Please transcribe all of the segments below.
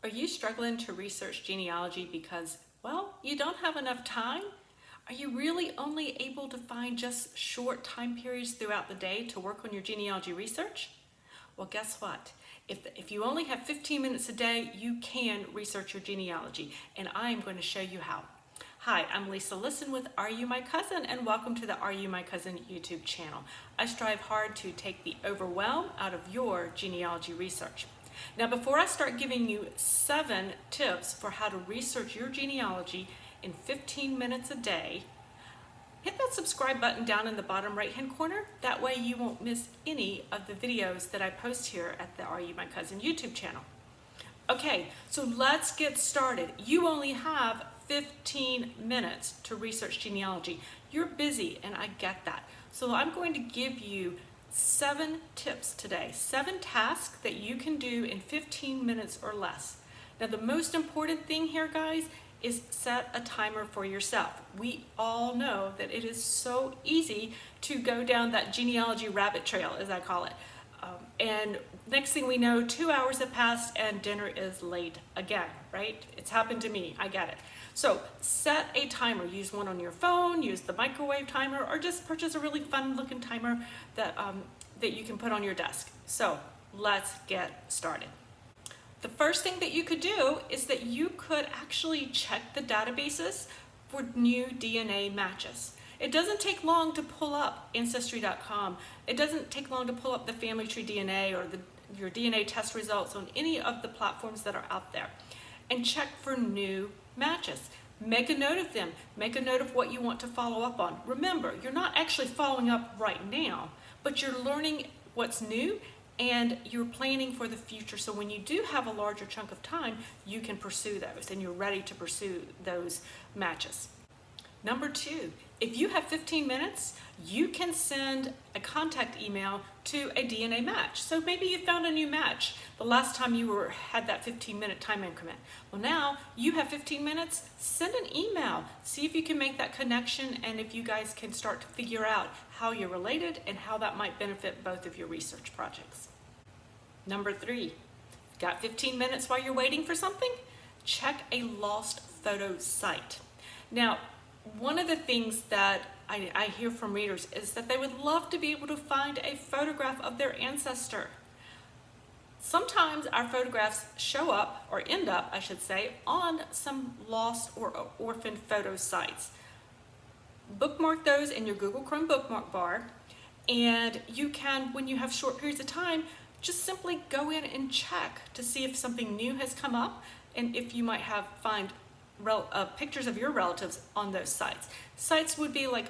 Are you struggling to research genealogy because, well, you don't have enough time? Are you really only able to find just short time periods throughout the day to work on your genealogy research? Well, guess what? If you only have 15 minutes a day, you can research your genealogy, and I am going to show you how. Hi, I'm Lisa Listen with Are You My Cousin, and welcome to the Are You My Cousin YouTube channel. I strive hard to take the overwhelm out of your genealogy research. Now, before I start giving you 7 tips for how to research your genealogy in 15 minutes a day, hit that subscribe button down in the bottom right hand corner. That way you won't miss any of the videos that I post here at the Are You My Cousin YouTube channel. Okay, so let's get started. You only have 15 minutes to research genealogy. You're busy, and I get that. So I'm going to give you 7 tips today, 7 tasks that you can do in 15 minutes or less. Now, the most important thing here, guys, is set a timer for yourself. We all know that it is so easy to go down that genealogy rabbit trail, as I call it. And next thing we know, 2 hours have passed and dinner is late again, right? It's happened to me, I get it. So set a timer. Use one on your phone, use the microwave timer, or just purchase a really fun looking timer that you can put on your desk. So let's get started. The first thing that you could do is that you could actually check the databases for new DNA matches. It doesn't take long to pull up Ancestry.com. It doesn't take long to pull up the Family Tree DNA or your DNA test results on any of the platforms that are out there. And check for new matches. Make a note of them. Make a note of what you want to follow up on. Remember, you're not actually following up right now, but you're learning what's new and you're planning for the future. So when you do have a larger chunk of time, you can pursue those and you're ready to pursue those matches. Number 2, if you have 15 minutes, you can send a contact email to a DNA match. So maybe you found a new match the last time you had that 15-minute time increment. Well, now you have 15 minutes, send an email. See if you can make that connection and if you guys can start to figure out how you're related and how that might benefit both of your research projects. Number 3, got 15 minutes while you're waiting for something? Check a lost photo site. Now, one of the things that I hear from readers is that they would love to be able to find a photograph of their ancestor. Sometimes our photographs show up, or end up, I should say, on some lost or orphaned photo sites. Bookmark those in your Google Chrome bookmark bar, and you can, when you have short periods of time, just simply go in and check to see if something new has come up and if you might find pictures of your relatives on those sites. Sites would be like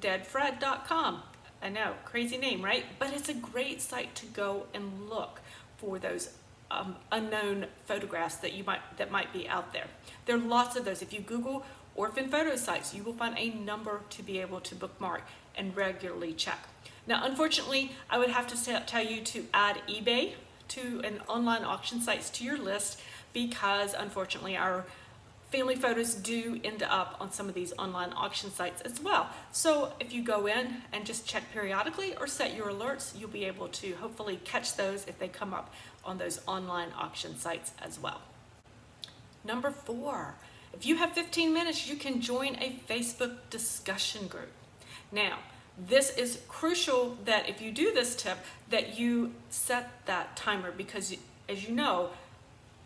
deadfred.com. I know, crazy name, right? But it's a great site to go and look for those unknown photographs that might be out there. There are lots of those. If you Google orphan photo sites, you will find a number to be able to bookmark and regularly check. Now, unfortunately, I would have to tell you to add eBay to an online auction sites to your list because, unfortunately, our family photos do end up on some of these online auction sites as well. So if you go in and just check periodically or set your alerts, you'll be able to hopefully catch those if they come up on those online auction sites as well. Number 4, if you have 15 minutes, you can join a Facebook discussion group. Now, this is crucial that if you do this tip, that you set that timer because, as you know,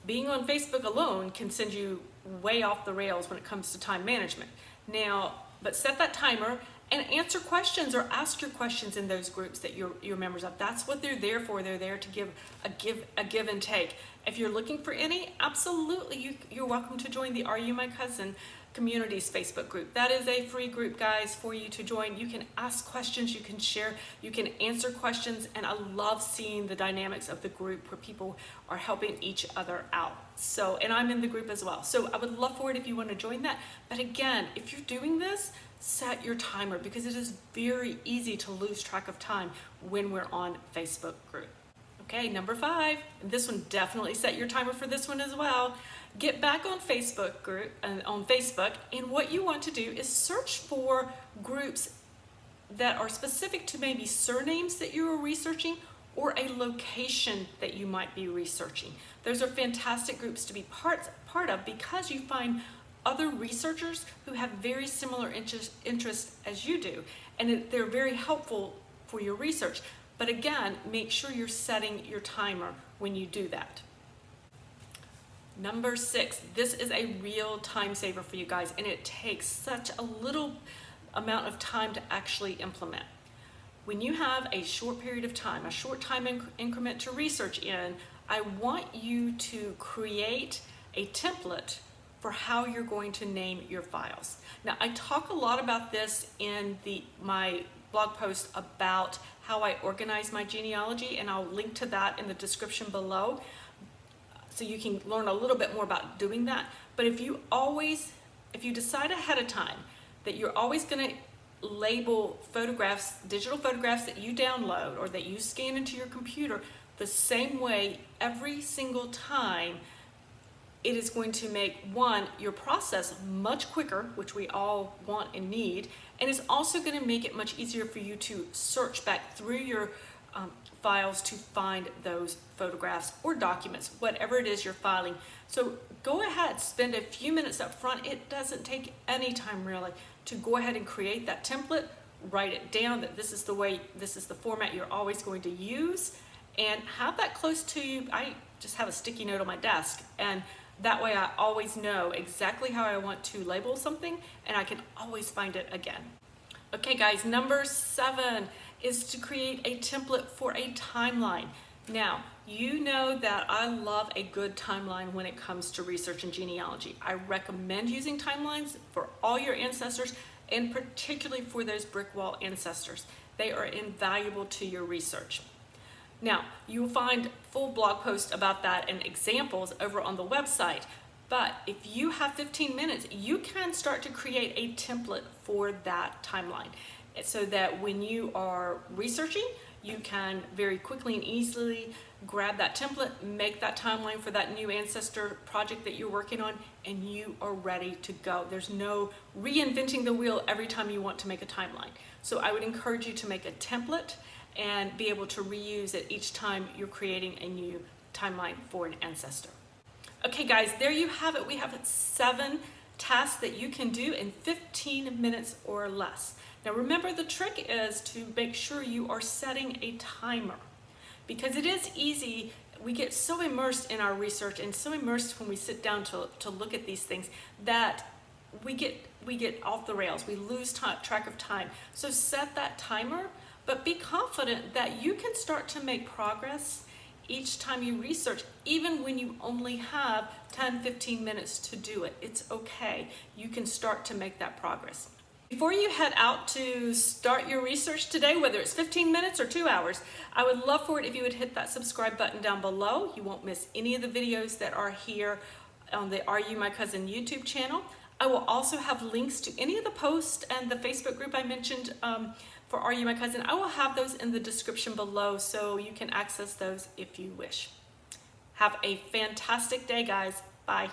being on Facebook alone can send you way off the rails when it comes to time management. Now, but set that timer and answer questions or ask your questions in those groups that you're members of. That's what they're there for. They're there to give and take. If you're looking for any, absolutely, you're welcome to join the Are You My Cousin Communities Facebook group. That is a free group, guys, for you to join. You can ask questions, you can share, you can answer questions, and I love seeing the dynamics of the group where people are helping each other out. So, and I'm in the group as well. So I would love for it if you want to join that. But again, if you're doing this, set your timer because it is very easy to lose track of time when we're on Facebook group. Okay, number 5, and this one, definitely set your timer for this one as well. Get back on Facebook, and what you want to do is search for groups that are specific to maybe surnames that you are researching or a location that you might be researching. Those are fantastic groups to be part of because you find other researchers who have very similar interests as you do, and they're very helpful for your research. But again, make sure you're setting your timer when you do that. Number 6, this is a real time saver for you guys, and it takes such a little amount of time to actually implement. When you have a short period of time, a short time increment to research in, I want you to create a template for how you're going to name your files. Now, I talk a lot about this in my blog post about how I organize my genealogy, and I'll link to that in the description below so you can learn a little bit more about doing that. But if you decide ahead of time that you're always going to label photographs, digital photographs that you download or that you scan into your computer the same way every single time, it is going to make, one, your process much quicker, which we all want and need, and it's also going to make it much easier for you to search back through your files to find those photographs or documents, whatever it is you're filing. So go ahead, spend a few minutes up front. It doesn't take any time really to go ahead and create that template, write it down that this is the format you're always going to use, and have that close to you. I just have a sticky note on my desk, and that way I always know exactly how I want to label something, and I can always find it again. Okay guys, number 7 is to create a template for a timeline. Now, you know that I love a good timeline when it comes to research and genealogy. I recommend using timelines for all your ancestors, and particularly for those brick wall ancestors. They are invaluable to your research. Now, you will find full blog posts about that and examples over on the website, but if you have 15 minutes, you can start to create a template for that timeline so that when you are researching, you can very quickly and easily grab that template, make that timeline for that new ancestor project that you're working on, and you are ready to go. There's no reinventing the wheel every time you want to make a timeline. So I would encourage you to make a template and be able to reuse it each time you're creating a new timeline for an ancestor. Okay guys, there you have it. We have 7 tasks that you can do in 15 minutes or less. Now remember, the trick is to make sure you are setting a timer, because it is easy. We get so immersed in our research and so immersed when we sit down to look at these things that we get off the rails. We lose track of time. So set that timer, but be confident that you can start to make progress each time you research, even when you only have 10-15 minutes to do it. It's okay. You can start to make that progress. Before you head out to start your research today, whether it's 15 minutes or 2 hours, I would love for it if you would hit that subscribe button down below. You won't miss any of the videos that are here on the Are You My Cousin YouTube channel. I will also have links to any of the posts and the Facebook group I mentioned for Are You My Cousin. I will have those in the description below so you can access those if you wish. Have a fantastic day, guys. Bye.